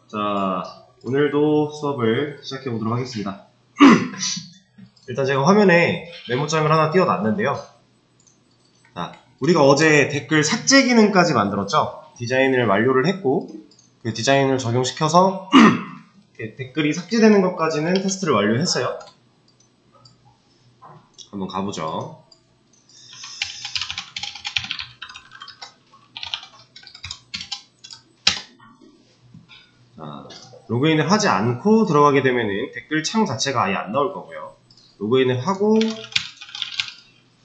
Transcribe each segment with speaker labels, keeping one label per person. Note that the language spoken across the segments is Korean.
Speaker 1: 자, 오늘도 수업을 시작해 보도록 하겠습니다. 일단 제가 화면에 메모장을 하나 띄워놨는데요. 자, 우리가 어제 댓글 삭제 기능까지 만들었죠? 디자인을 완료를 했고, 그 디자인을 적용시켜서 댓글이 삭제되는 것까지는 테스트를 완료했어요. 한번 가보죠. 자, 로그인을 하지 않고 들어가게 되면은 댓글 창 자체가 아예 안 나올 거고요. 로그인을 하고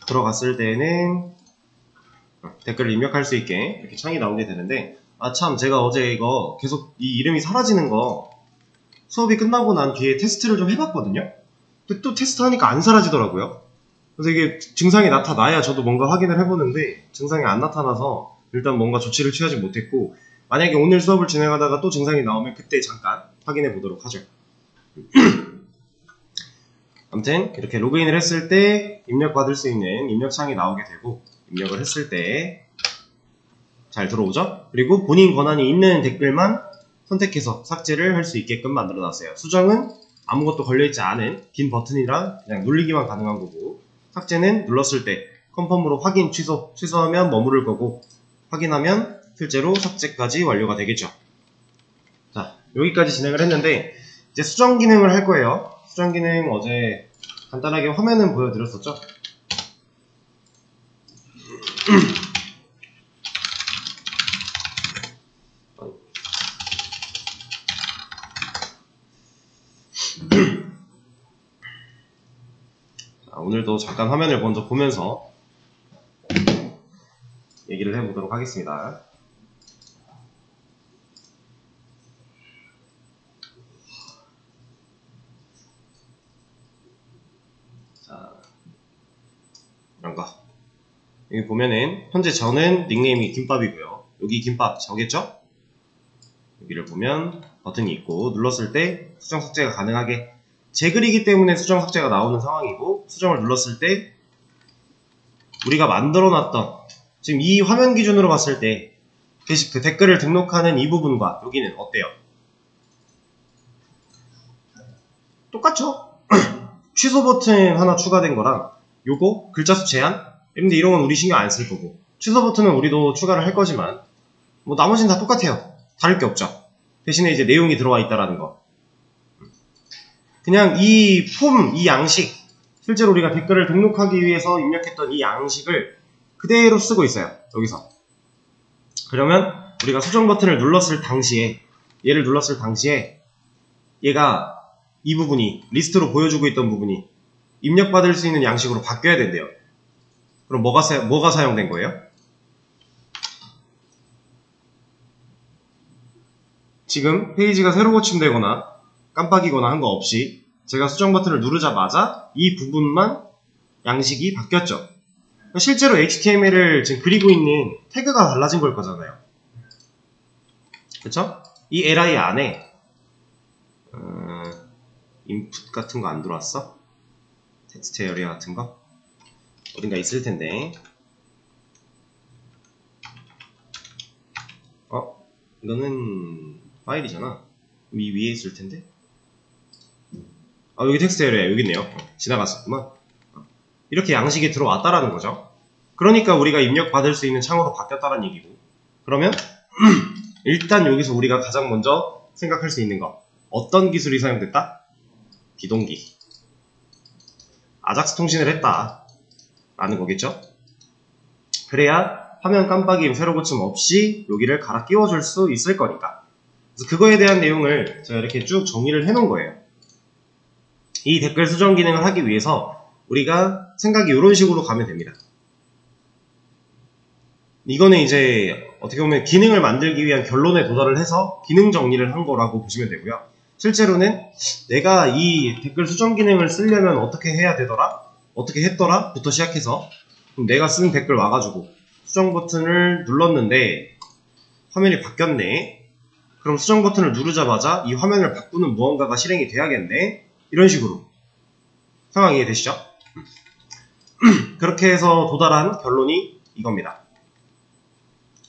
Speaker 1: 들어갔을 때는 댓글을 입력할 수 있게 이렇게 창이 나오게 되는데, 아 참, 제가 어제 이거 계속 이 이름이 사라지는 거 수업이 끝나고 난 뒤에 테스트를 좀 해봤거든요. 근데 또 테스트하니까 안 사라지더라고요. 그래서 이게 증상이 나타나야 저도 뭔가 확인을 해보는데 증상이 안 나타나서 일단 뭔가 조치를 취하지 못했고, 만약에 오늘 수업을 진행하다가 또 증상이 나오면 그때 잠깐 확인해 보도록 하죠. 아무튼 이렇게 로그인을 했을 때 입력받을 수 있는 입력창이 나오게 되고, 입력을 했을 때 잘 들어오죠? 그리고 본인 권한이 있는 댓글만 선택해서 삭제를 할 수 있게끔 만들어 놨어요. 수정은 아무것도 걸려있지 않은 긴 버튼이라 그냥 눌리기만 가능한 거고, 삭제는 눌렀을 때 컨펌으로 확인, 취소하면 머무를 거고, 확인하면 실제로 삭제까지 완료가 되겠죠. 자, 여기까지 진행을 했는데 이제 수정 기능을 할 거예요. 수정 기능 어제 간단하게 화면은 보여드렸었죠. 자, 오늘도 잠깐 화면을 먼저 보면서 얘기를 해보도록 하겠습니다. 자, 이런 거. 여기 보면은 현재 저는 닉네임이 김밥이고요. 여기 김밥 저겠죠? 여기를 보면 버튼이 있고, 눌렀을 때 수정 삭제가 가능하게, 제 글이기 때문에 수정 삭제가 나오는 상황이고, 수정을 눌렀을 때 우리가 만들어놨던, 지금 이 화면 기준으로 봤을 때 그 댓글을 등록하는 이 부분과 여기는 어때요? 똑같죠? 취소 버튼 하나 추가된 거랑 요거 글자 수 제한? 근데 이런 건 우리 신경 안 쓸 거고, 취소 버튼은 우리도 추가를 할 거지만 뭐 나머지는 다 똑같아요. 다를 게 없죠. 대신에 이제 내용이 들어와 있다라는 거. 그냥 이 폼, 이 양식, 실제로 우리가 댓글을 등록하기 위해서 입력했던 이 양식을 그대로 쓰고 있어요. 여기서. 그러면 우리가 수정 버튼을 눌렀을 당시에, 얘를 눌렀을 당시에 얘가 이 부분이, 리스트로 보여주고 있던 부분이 입력받을 수 있는 양식으로 바뀌어야 된대요. 그럼 뭐가 사용된 거예요? 지금 페이지가 새로 고침되거나 깜빡이거나 한 거 없이 제가 수정 버튼을 누르자마자 이 부분만 양식이 바뀌었죠. 실제로 HTML을 지금 그리고 있는 태그가 달라진 걸 거잖아요. 그쵸? 이 li 안에 인풋 같은 거 안 들어왔어? 텍스트 에리아 같은 거? 어딘가 있을 텐데. 이거는 파일이잖아. 이 위에 있을 텐데. 여기 텍스트 에리아 여기 있네요. 지나갔었구만. 이렇게 양식이 들어왔다라는 거죠. 그러니까 우리가 입력받을 수 있는 창으로 바뀌었다는 얘기고, 그러면 일단 여기서 우리가 가장 먼저 생각할 수 있는 거, 어떤 기술이 사용됐다? 비동기. 아작스 통신을 했다 라는 거겠죠. 그래야 화면 깜빡임, 새로 고침 없이 여기를 갈아 끼워줄 수 있을 거니까. 그래서 그거에 대한 내용을 제가 이렇게 쭉 정리를 해 놓은 거예요. 이 댓글 수정 기능을 하기 위해서 우리가 생각이 이런 식으로 가면 됩니다. 이거는 이제 어떻게 보면 기능을 만들기 위한 결론에 도달을 해서 기능 정리를 한 거라고 보시면 되고요. 실제로는 내가 이 댓글 수정 기능을 쓰려면 어떻게 해야 되더라? 어떻게 했더라? 부터 시작해서, 그럼 내가 쓴 댓글 와가지고 수정 버튼을 눌렀는데 화면이 바뀌었네. 그럼 수정 버튼을 누르자마자 이 화면을 바꾸는 무언가가 실행이 돼야겠네. 이런 식으로 상황 이해되시죠? 그렇게 해서 도달한 결론이 이겁니다.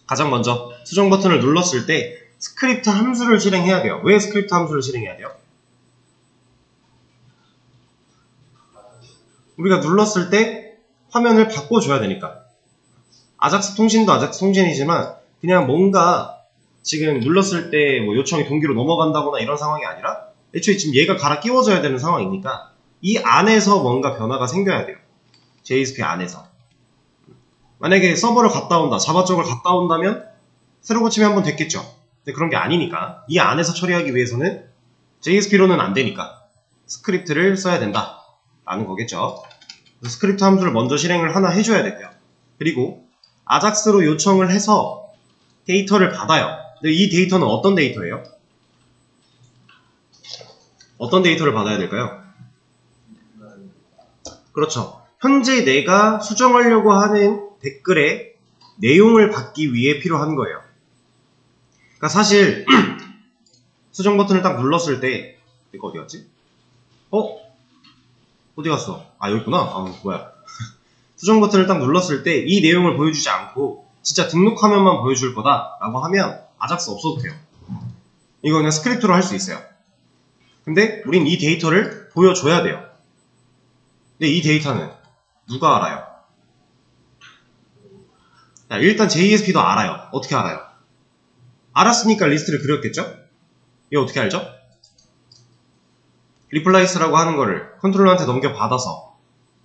Speaker 1: 가장 먼저 수정 버튼을 눌렀을 때 스크립트 함수를 실행해야 돼요. 왜 스크립트 함수를 실행해야 돼요? 우리가 눌렀을 때 화면을 바꿔줘야 되니까. 아작스 통신도 아작스 통신이지만 그냥 뭔가 지금 눌렀을 때 뭐 요청이 동기로 넘어간다거나 이런 상황이 아니라 애초에 지금 얘가 갈아 끼워져야 되는 상황이니까 이 안에서 뭔가 변화가 생겨야 돼요. JSP 안에서. 만약에 서버를 갔다 온다, 자바 쪽을 갔다 온다면 새로 고침이 한번 됐겠죠. 근데 그런 게 아니니까 이 안에서 처리하기 위해서는 JSP로는 안 되니까 스크립트를 써야 된다 라는 거겠죠. 그래서 스크립트 함수를 먼저 실행을 하나 해줘야 되고요. 그리고 아작스로 요청을 해서 데이터를 받아요. 근데 이 데이터는 어떤 데이터예요? 어떤 데이터를 받아야 될까요? 그렇죠. 현재 내가 수정하려고 하는 댓글의 내용을 받기 위해 필요한 거예요. 그러니까 사실 수정 버튼을 딱 눌렀을 때 이거 어디 갔지? 어디 갔어? 아 여기 있구나. 아 뭐야. 수정 버튼을 딱 눌렀을 때 이 내용을 보여주지 않고 진짜 등록 화면만 보여줄 거다 라고 하면 아작스 없어도 돼요. 이거 그냥 스크립트로 할 수 있어요. 근데 우린 이 데이터를 보여줘야 돼요. 근데 이 데이터는 누가 알아요? 자, 일단 JSP도 알아요. 어떻게 알아요? 알았으니까 리스트를 그렸겠죠? 이거 어떻게 알죠? 리플라이스라고 하는 거를 컨트롤러한테 넘겨받아서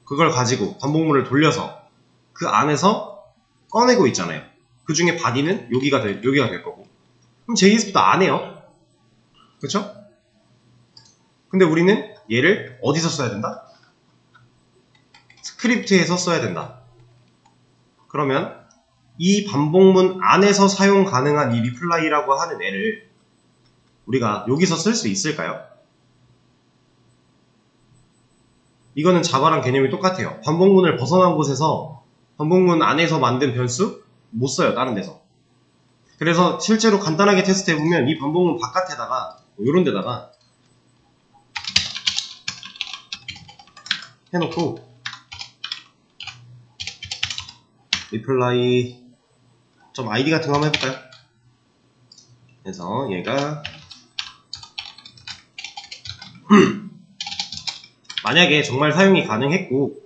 Speaker 1: 그걸 가지고 반복문을 돌려서 그 안에서 꺼내고 있잖아요. 그 중에 바디는 여기가 될 거고. 그럼 JSP도 안 해요. 그쵸? 근데 우리는 얘를 어디서 써야 된다? 스크립트에서 써야 된다. 그러면 이 반복문 안에서 사용 가능한 이 리플라이라고 하는 애를 우리가 여기서 쓸 수 있을까요? 이거는 자바랑 개념이 똑같아요. 반복문을 벗어난 곳에서 반복문 안에서 만든 변수 못 써요. 다른 데서. 그래서 실제로 간단하게 테스트해보면 이 반복문 바깥에다가 이런 데다가 해놓고 reply 좀 id 같은 거 한번 해볼까요? 그래서 얘가 만약에 정말 사용이 가능했고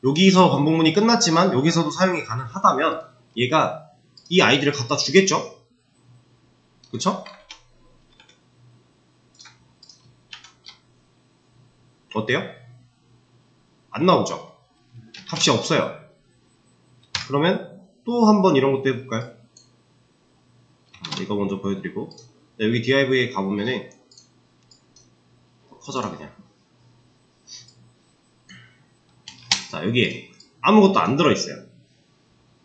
Speaker 1: 여기서 반복문이 끝났지만 여기서도 사용이 가능하다면 얘가 이 아이디를 갖다 주겠죠? 그쵸? 어때요? 안 나오죠? 값이 없어요. 그러면 또 한번 이런 것도 해볼까요? 이거 먼저 보여드리고 여기 div에 가보면은 커져라 그냥. 자 여기에 아무것도 안 들어있어요.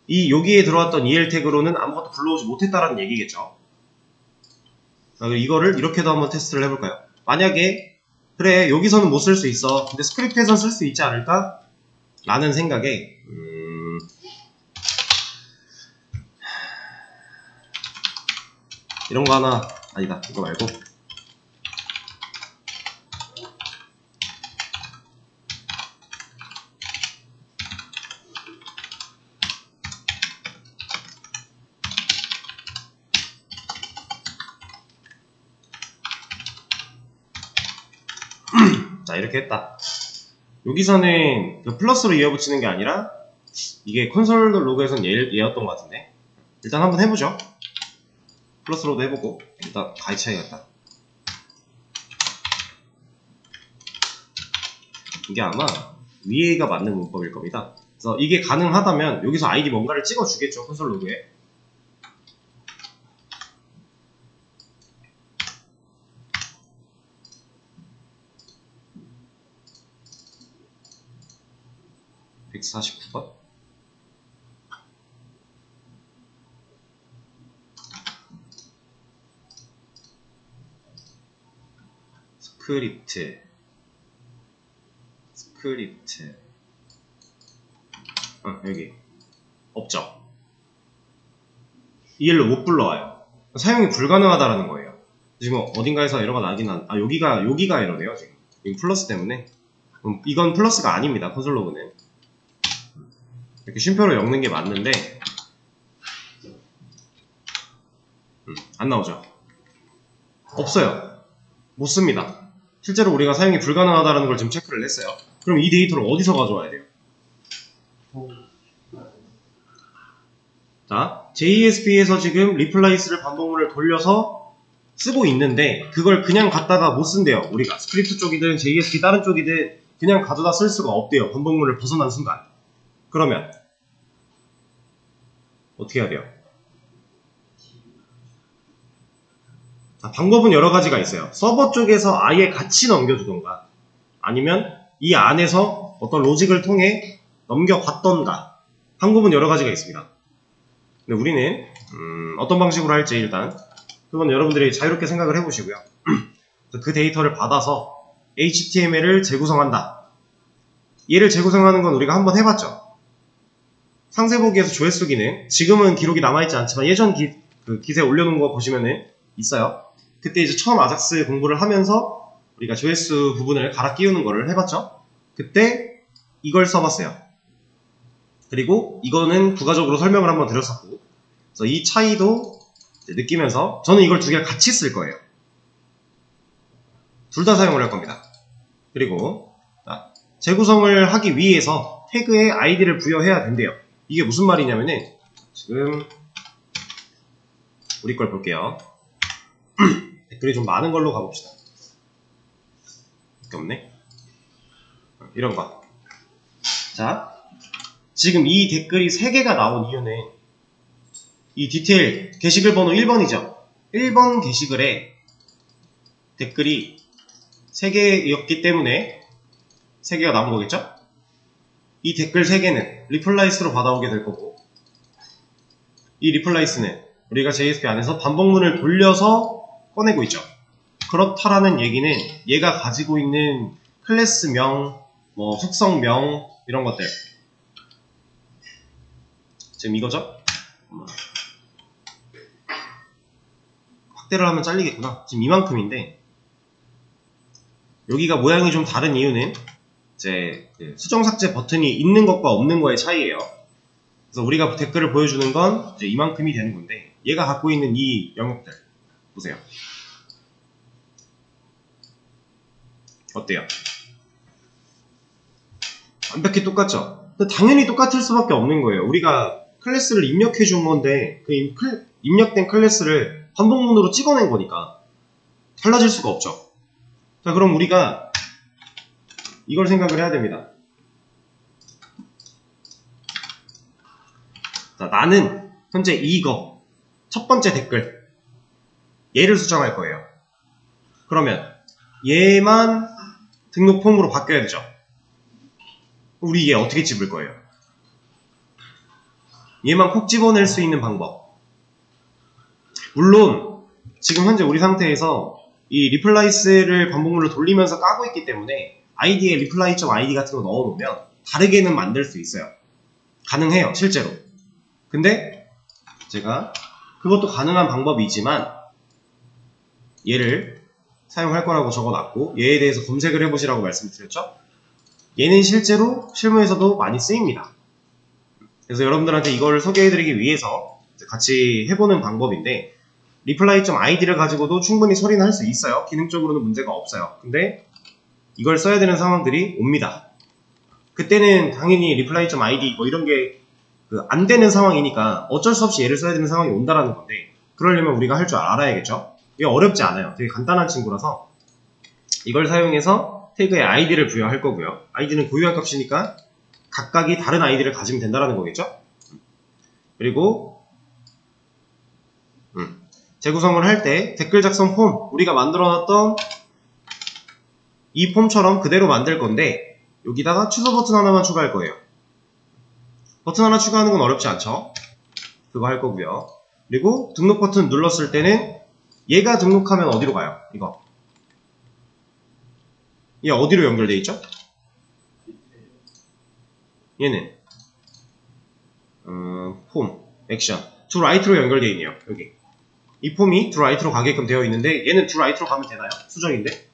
Speaker 1: 여기에 들어왔던 EL 태그로는 아무것도 불러오지 못했다라는 얘기겠죠. 자, 이거를 이렇게도 한번 테스트를 해볼까요? 만약에 그래 여기서는 못 쓸 수 있어. 근데 스크립트에선 쓸 수 있지 않을까? 라는 생각에 이런 거 하나 아니다 이거 말고 자 이렇게 했다. 여기서는 그 플러스로 이어붙이는 게 아니라 이게 콘솔 로그에선 얘였던 것 같은데 일단 한번 해보죠. 플러스로도 해보고 일단 가이차야겠다. 이게 아마 위에가 맞는 문법일 겁니다. 그래서 이게 가능하다면 여기서 아이디 뭔가를 찍어주겠죠. 콘솔 로그에. (149번) 스크립트 여기 없죠. EL로 못 불러와요. 사용이 불가능하다라는 거예요. 지금 어딘가에서 에러가 나긴 여기가 에러네요. 지금 이거 플러스 때문에. 이건 플러스가 아닙니다. 콘솔 로그는 이렇게 쉼표로 엮는 게 맞는데 안 나오죠. 없어요. 못 씁니다. 실제로 우리가 사용이 불가능하다는 걸 지금 체크를 했어요. 그럼 이 데이터를 어디서 가져와야 돼요? 자, JSP에서 지금 replace를 반복문을 돌려서 쓰고 있는데 그걸 그냥 갖다가 못 쓴대요. 우리가 스크립트 쪽이든 JSP 다른 쪽이든 그냥 가져다 쓸 수가 없대요. 반복문을 벗어난 순간. 그러면 어떻게 해야 돼요? 자, 방법은 여러 가지가 있어요. 서버 쪽에서 아예 같이 넘겨주던가 아니면 이 안에서 어떤 로직을 통해 넘겨갔던가 방법은 여러 가지가 있습니다. 근데 우리는 어떤 방식으로 할지 일단 그건 여러분들이 자유롭게 생각을 해보시고요. 그 데이터를 받아서 HTML을 재구성한다. 얘를 재구성하는 건 우리가 한번 해봤죠. 상세보기에서 조회수 기능, 지금은 기록이 남아있지 않지만 예전 기세 올려놓은 거 보시면은 있어요. 그때 이제 처음 아작스 공부를 하면서 우리가 조회수 부분을 갈아 끼우는 거를 해봤죠. 그때 이걸 써봤어요. 그리고 이거는 부가적으로 설명을 한번 드렸었고, 그래서 이 차이도 느끼면서 저는 이걸 두 개를 같이 쓸 거예요. 둘 다 사용을 할 겁니다. 그리고 재구성을 하기 위해서 태그에 아이디를 부여해야 된대요. 이게 무슨 말이냐면은 지금 우리 걸 볼게요. 댓글이 좀 많은 걸로 가봅시다. 이렇게 없네. 이런 거. 자, 지금 이 댓글이 3개가 나온 이유는 이 디테일 게시글 번호 1번이죠. 1번 게시글에 댓글이 3개였기 때문에 3개가 나온 거겠죠? 이 댓글 3개는 리플라이스로 받아오게 될 거고, 이 리플라이스는 우리가 JSP 안에서 반복문을 돌려서 꺼내고 있죠. 그렇다라는 얘기는 얘가 가지고 있는 클래스명, 뭐 속성명 이런 것들 지금 이거죠? 확대를 하면 잘리겠구나. 지금 이만큼인데 여기가 모양이 좀 다른 이유는 이제 수정 삭제 버튼이 있는 것과 없는 거의 차이예요. 그래서 우리가 댓글을 보여주는 건 이제 이만큼이 되는 건데 얘가 갖고 있는 이 영역들 보세요. 어때요? 완벽히 똑같죠? 근데 당연히 똑같을 수밖에 없는 거예요. 우리가 클래스를 입력해 준 건데 그 입력된 클래스를 반복문으로 찍어낸 거니까 달라질 수가 없죠. 자, 그럼 우리가 이걸 생각을 해야 됩니다. 자, 나는 현재 이거 첫 번째 댓글 얘를 수정할 거예요. 그러면 얘만 등록 폼으로 바뀌어야 되죠. 우리 얘 어떻게 집을 거예요? 얘만 콕 집어낼 수 있는 방법. 물론 지금 현재 우리 상태에서 이 리플라이스를 반복문으로 돌리면서 까고 있기 때문에 아이디에 reply.id 같은 거 넣어놓으면 다르게는 만들 수 있어요. 가능해요, 실제로. 근데 제가 그것도 가능한 방법이지만 얘를 사용할 거라고 적어놨고 얘에 대해서 검색을 해보시라고 말씀드렸죠. 얘는 실제로 실무에서도 많이 쓰입니다. 그래서 여러분들한테 이걸 소개해드리기 위해서 같이 해보는 방법인데 reply.id를 가지고도 충분히 처리는 할 수 있어요. 기능적으로는 문제가 없어요. 근데 이걸 써야 되는 상황들이 옵니다. 그때는 당연히 reply.id 뭐 이런 게 안 되는 상황이니까 어쩔 수 없이 얘를 써야 되는 상황이 온다라는 건데 그러려면 우리가 할 줄 알아야겠죠. 이게 어렵지 않아요. 되게 간단한 친구라서 이걸 사용해서 태그에 id를 부여할 거고요. id는 고유한 값이니까 각각이 다른 id를 가지면 된다라는 거겠죠. 그리고 재구성을 할 때 댓글 작성 폼 우리가 만들어놨던 이 폼처럼 그대로 만들 건데 여기다가 취소 버튼 하나만 추가할 거예요. 버튼 하나 추가하는 건 어렵지 않죠? 그거 할 거고요. 그리고 등록 버튼 눌렀을 때는 얘가 등록하면 어디로 가요? 이거. 얘 어디로 연결돼 있죠? 얘는 폼, 액션, to right로 연결되어 있네요. 여기. 이 폼이 to right로 가게끔 되어 있는데 얘는 to right로 가면 되나요? 수정인데?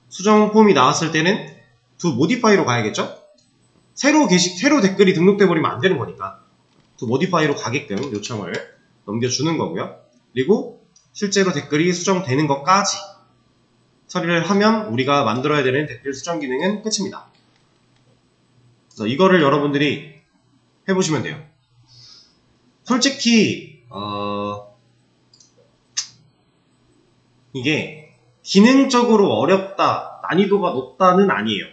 Speaker 1: 수정 폼이 나왔을 때는 to modify로 가야겠죠? 새로 댓글이 등록돼 버리면 안 되는 거니까 to modify로 가게끔 요청을 넘겨주는 거고요. 그리고 실제로 댓글이 수정되는 것까지 처리를 하면 우리가 만들어야 되는 댓글 수정 기능은 끝입니다. 그래서 이거를 여러분들이 해보시면 돼요. 솔직히 이게 기능적으로 어렵다, 난이도가 높다는 아니에요.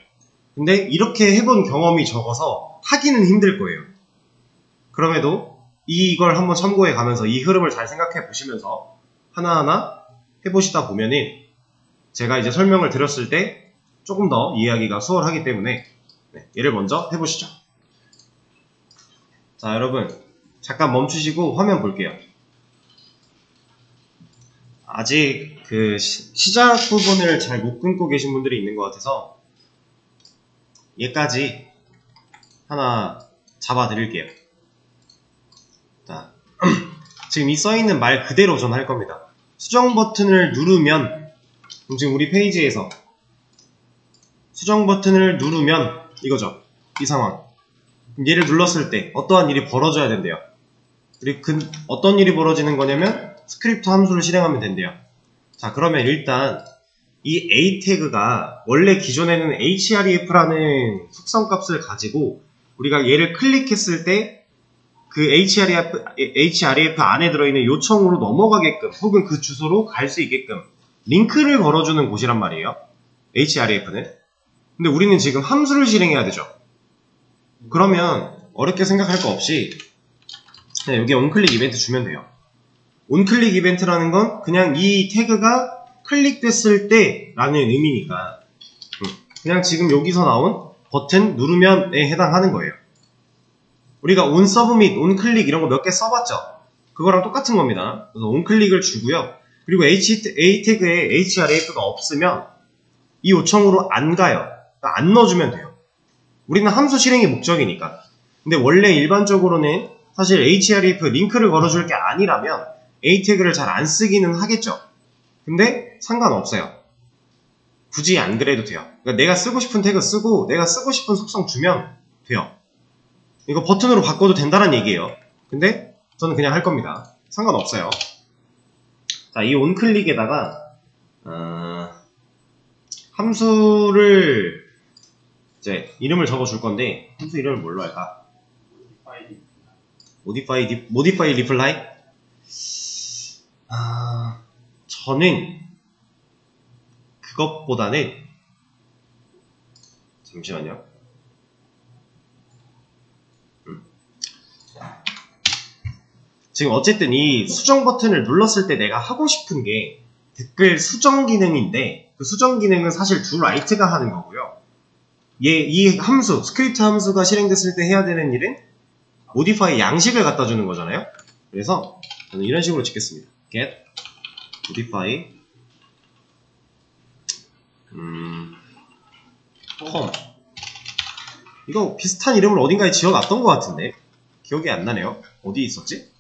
Speaker 1: 근데 이렇게 해본 경험이 적어서 하기는 힘들 거예요. 그럼에도 이걸 한번 참고해 가면서 이 흐름을 잘 생각해 보시면서 하나하나 해보시다 보면은 제가 이제 설명을 드렸을 때 조금 더 이해하기가 수월하기 때문에 얘를 먼저 해보시죠. 자, 여러분 잠깐 멈추시고 화면 볼게요. 아직 그 시작 부분을 잘 못 끊고 계신 분들이 있는 것 같아서 얘까지 하나 잡아 드릴게요. 자, 지금 이 써있는 말 그대로 전 할 겁니다. 수정 버튼을 누르면, 지금 우리 페이지에서 수정 버튼을 누르면 이거죠. 이 상황. 얘를 눌렀을 때 어떠한 일이 벌어져야 된대요. 그리고 어떤 일이 벌어지는 거냐면 스크립트 함수를 실행하면 된대요. 자, 그러면 일단 이 a 태그가 원래 기존에는 href라는 속성값을 가지고 우리가 얘를 클릭했을 때 그 href 안에 들어있는 요청으로 넘어가게끔 혹은 그 주소로 갈 수 있게끔 링크를 걸어주는 곳이란 말이에요. href는. 근데 우리는 지금 함수를 실행해야 되죠. 그러면 어렵게 생각할 거 없이 그냥 여기 onClick 이벤트 주면 돼요. onClick 이벤트라는 건 그냥 이 태그가 클릭됐을 때 라는 의미니까 그냥 지금 여기서 나온 버튼 누르면에 해당하는 거예요. 우리가 onSubmit, onClick 이런 거 몇 개 써봤죠? 그거랑 똑같은 겁니다. 그래서 onClick을 주고요. 그리고 a 태그에 href가 없으면 이 요청으로 안 가요. 그러니까 안 넣어주면 돼요. 우리는 함수 실행이 목적이니까. 근데 원래 일반적으로는 사실 href 링크를 걸어줄 게 아니라면 a 태그를 잘 안 쓰기는 하겠죠. 근데 상관없어요. 굳이 안 그래도 돼요. 그러니까 내가 쓰고 싶은 태그 쓰고 내가 쓰고 싶은 속성 주면 돼요. 이거 버튼으로 바꿔도 된다는 얘기예요. 근데 저는 그냥 할 겁니다. 상관없어요. 자, 이 onClick에다가 함수를 이제 이름을 적어 줄 건데 함수 이름을 뭘로 할까? modify reply? 저는 그것보다는 잠시만요. 지금 어쨌든 이 수정 버튼을 눌렀을 때 내가 하고 싶은 게 댓글 수정 기능인데 그 수정 기능은 사실 do write가 하는 거고요. 이 함수, 스크립트 함수가 실행됐을 때 해야 되는 일은 modify 양식을 갖다 주는 거잖아요. 그래서 저는 이런 식으로 짓겠습니다. get modify form. 이거 비슷한 이름을 어딘가에 지어놨던 것 같은데 기억이 안 나네요. 어디 있었지?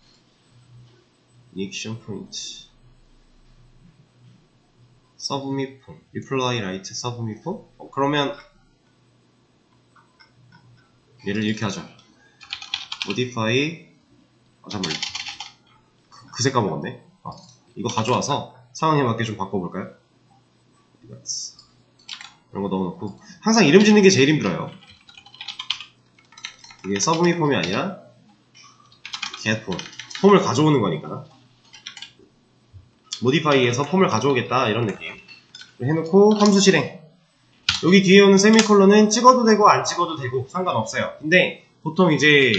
Speaker 1: injection point submit form reply write submit form. 그러면 얘를 이렇게 하죠. modify 잠깐만 그새 까먹었네. 이거 가져와서 상황에 맞게 좀 바꿔볼까요? 이런 거 넣어놓고 항상 이름 짓는 게 제일 힘들어요. 이게 submit 폼이 아니라 get form 폼을 가져오는 거니까 modify에서 폼을 가져오겠다 이런 느낌 해놓고 함수 실행. 여기 뒤에 오는 세미콜론은 찍어도 되고 안 찍어도 되고 상관없어요. 근데 보통 이제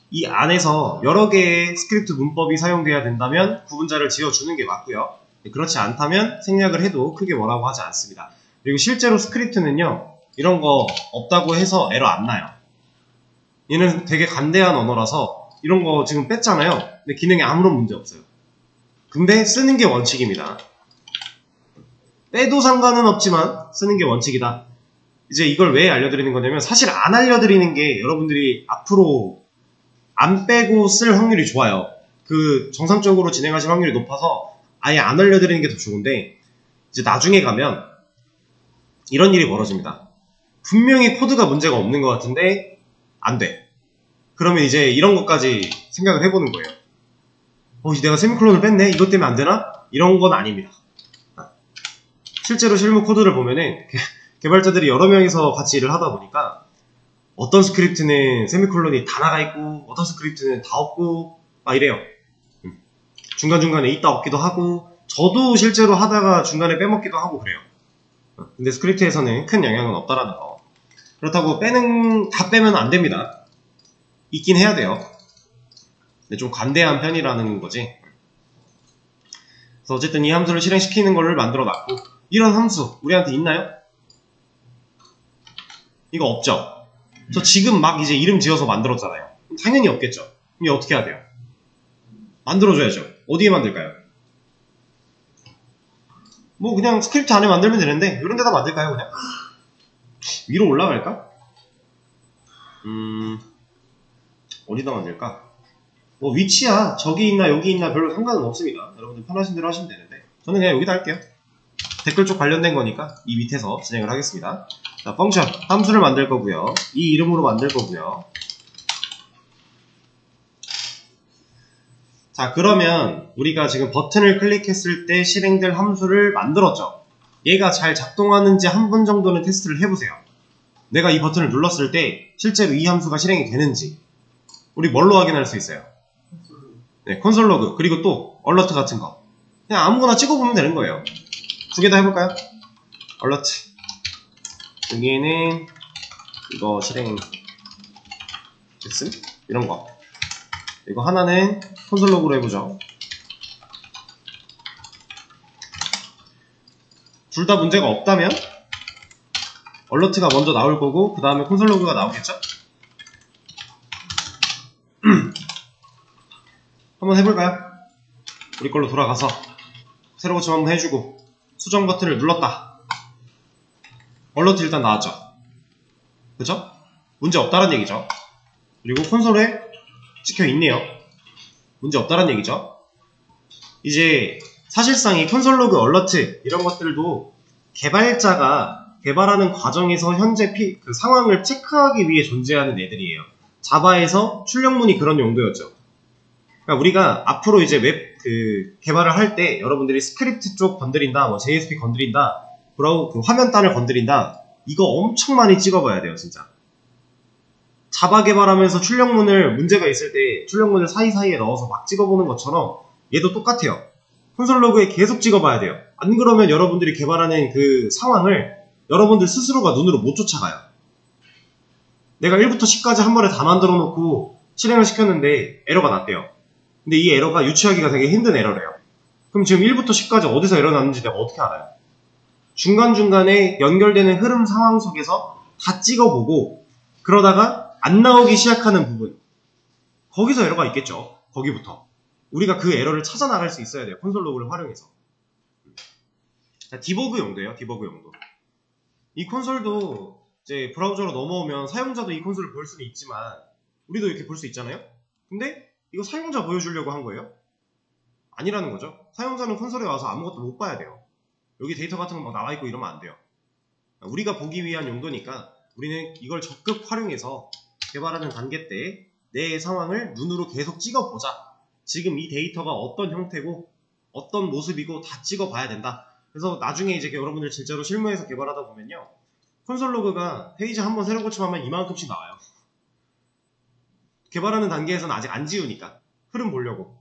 Speaker 1: 이 안에서 여러 개의 스크립트 문법이 사용돼야 된다면 구분자를 지어주는 게 맞고요. 그렇지 않다면 생략을 해도 크게 뭐라고 하지 않습니다. 그리고 실제로 스크립트는요 이런 거 없다고 해서 에러 안 나요. 얘는 되게 간대한 언어라서 이런 거 지금 뺐잖아요. 근데 기능에 아무런 문제 없어요. 근데 쓰는 게 원칙입니다. 빼도 상관은 없지만 쓰는 게 원칙이다. 이제 이걸 왜 알려드리는 거냐면 사실 안 알려드리는 게 여러분들이 앞으로 안 빼고 쓸 확률이 좋아요. 그 정상적으로 진행하실 확률이 높아서 아예 안 알려드리는 게 더 좋은데 이제 나중에 가면 이런 일이 벌어집니다. 분명히 코드가 문제가 없는 것 같은데 안 돼. 그러면 이제 이런 것까지 생각을 해보는 거예요. 내가 세미콜론을 뺐네? 이것 때문에 안 되나? 이런 건 아닙니다. 실제로 실무 코드를 보면은 개발자들이 여러 명이서 같이 일을 하다 보니까 어떤 스크립트는 세미콜론이 다 나가 있고 어떤 스크립트는 다 없고 막 이래요. 중간중간에 있다 없기도 하고 저도 실제로 하다가 중간에 빼먹기도 하고 그래요. 근데 스크립트에서는 큰 영향은 없다라는 거. 그렇다고 다 빼면 안 됩니다. 있긴 해야 돼요. 근데 좀 관대한 편이라는 거지. 그래서 어쨌든 이 함수를 실행시키는 거를 만들어 놨고, 이런 함수 우리한테 있나요? 이거 없죠? 저 지금 막 이제 이름 지어서 만들었잖아요. 당연히 없겠죠. 그럼 어떻게 해야 돼요? 만들어줘야죠. 어디에 만들까요? 뭐 그냥 스크립트 안에 만들면 되는데 이런 데다 만들까요 그냥? 위로 올라갈까? 어디다 만들까? 뭐 위치야 저기 있나 여기 있나 별로 상관은 없습니다. 여러분들 편하신 대로 하시면 되는데 저는 그냥 여기다 할게요. 댓글 쪽 관련된 거니까 이 밑에서 진행을 하겠습니다. 자, 펑션 함수를 만들 거고요. 이 이름으로 만들 거고요. 자, 그러면 우리가 지금 버튼을 클릭했을 때 실행될 함수를 만들었죠. 얘가 잘 작동하는지 한 번 정도는 테스트를 해보세요. 내가 이 버튼을 눌렀을 때 실제로 이 함수가 실행이 되는지 우리 뭘로 확인할 수 있어요? 네, 콘솔 로그 그리고 또 얼러트 같은 거 그냥 아무거나 찍어보면 되는 거예요. 두 개 다 해볼까요? 얼러트 여기에는 이거 실행 됐음? 이런 거 이거 하나는 콘솔 로그로 해보죠. 둘 다 문제가 없다면 얼러트가 먼저 나올 거고 그 다음에 콘솔 로그가 나오겠죠? 한번 해볼까요? 우리 걸로 돌아가서 새로 고침 한번 해주고 수정 버튼을 눌렀다. 얼러트 일단 나왔죠? 그죠? 문제 없다는 얘기죠. 그리고 콘솔에 찍혀있네요. 문제 없다는 얘기죠. 이제 사실상 이 콘솔 로그 얼러트 이런 것들도 개발자가 개발하는 과정에서 현재 그 상황을 체크하기 위해 존재하는 애들이에요. 자바에서 출력문이 그런 용도였죠. 그러니까 우리가 앞으로 이제 웹 개발을 할 때 여러분들이 스크립트 쪽 건드린다, 뭐 JSP 건드린다, 그 화면단을 건드린다, 이거 엄청 많이 찍어봐야 돼요, 진짜. 자바 개발하면서 출력문을 문제가 있을 때 출력문을 사이사이에 넣어서 막 찍어보는 것처럼 얘도 똑같아요. 콘솔 로그에 계속 찍어봐야 돼요. 안 그러면 여러분들이 개발하는 그 상황을 여러분들 스스로가 눈으로 못 쫓아가요. 내가 1부터 10까지 한 번에 다 만들어 놓고 실행을 시켰는데 에러가 났대요. 근데 이 에러가 유추하기가 되게 힘든 에러래요. 그럼 지금 1부터 10까지 어디서 에러 났는지 내가 어떻게 알아요? 중간중간에 연결되는 흐름 상황 속에서 다 찍어보고 그러다가 안 나오기 시작하는 부분 거기서 에러가 있겠죠. 거기부터 우리가 그 에러를 찾아 나갈 수 있어야 돼요. 콘솔 로그를 활용해서. 자, 디버그 용도예요. 디버그 용도. 이 콘솔도 이제 브라우저로 넘어오면 사용자도 이 콘솔을 볼 수는 있지만 우리도 이렇게 볼 수 있잖아요. 근데 이거 사용자 보여주려고 한 거예요? 아니라는 거죠. 사용자는 콘솔에 와서 아무것도 못 봐야 돼요. 여기 데이터 같은 거 막 나와 있고 이러면 안 돼요. 우리가 보기 위한 용도니까 우리는 이걸 적극 활용해서 개발하는 단계 때 내 상황을 눈으로 계속 찍어보자. 지금 이 데이터가 어떤 형태고 어떤 모습이고 다 찍어봐야 된다. 그래서 나중에 이제 여러분들 실제로 실무에서 개발하다 보면요. 콘솔 로그가 페이지 한번 새로 고침하면 이만큼씩 나와요. 개발하는 단계에서는 아직 안 지우니까 흐름 보려고.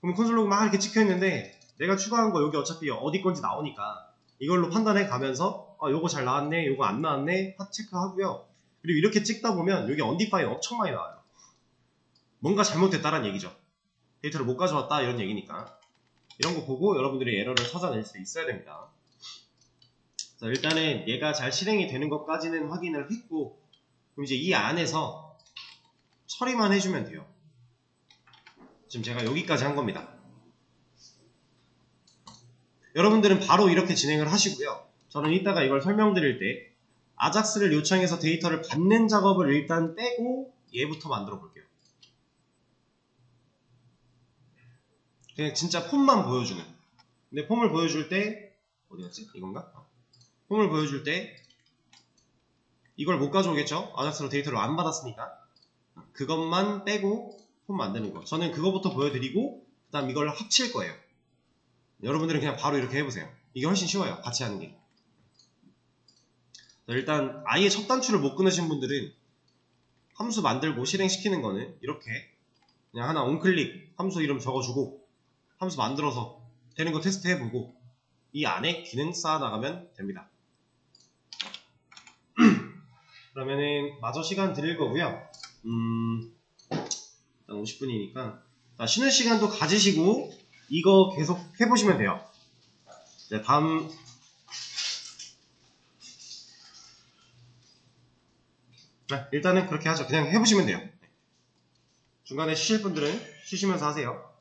Speaker 1: 그럼 콘솔 로그 막 이렇게 찍혀있는데 내가 추가한 거 여기 어차피 어디 건지 나오니까 이걸로 판단해 가면서 요거 잘 나왔네 요거 안 나왔네 체크하고요. 그리고 이렇게 찍다 보면 여기 언디파인 엄청 많이 나와요. 뭔가 잘못됐다는 얘기죠. 데이터를 못 가져왔다 이런 얘기니까 이런 거 보고 여러분들이 에러를 찾아낼 수 있어야 됩니다. 자, 일단은 얘가 잘 실행이 되는 것까지는 확인을 했고 그럼 이제 이 안에서 처리만 해주면 돼요. 지금 제가 여기까지 한 겁니다. 여러분들은 바로 이렇게 진행을 하시고요. 저는 이따가 이걸 설명드릴 때 아작스를 요청해서 데이터를 받는 작업을 일단 빼고 얘부터 만들어 볼게요. 그냥 진짜 폼만 보여주는. 근데 폼을 보여줄 때 어디갔지? 이건가? 폼을 보여줄 때 이걸 못 가져오겠죠? 아작스로 데이터를 안 받았으니까 그것만 빼고 폼 만드는 거. 저는 그거부터 보여드리고 그 다음 이걸 합칠 거예요. 여러분들은 그냥 바로 이렇게 해보세요. 이게 훨씬 쉬워요. 같이 하는 게. 자, 일단 아예 첫 단추를 못 끊으신 분들은 함수 만들고 실행시키는 거는 이렇게 그냥 하나 onClick 함수 이름 적어주고 함수 만들어서 되는 거 테스트 해보고 이 안에 기능 쌓아나가면 됩니다. 그러면은 마저 시간 드릴 거고요. 일단 50분이니까 쉬는 시간도 가지시고 이거 계속 해보시면 돼요. 이제 다음 일단은 그렇게 하죠. 그냥 해보시면 돼요. 중간에 쉬실 분들은 쉬시면서 하세요.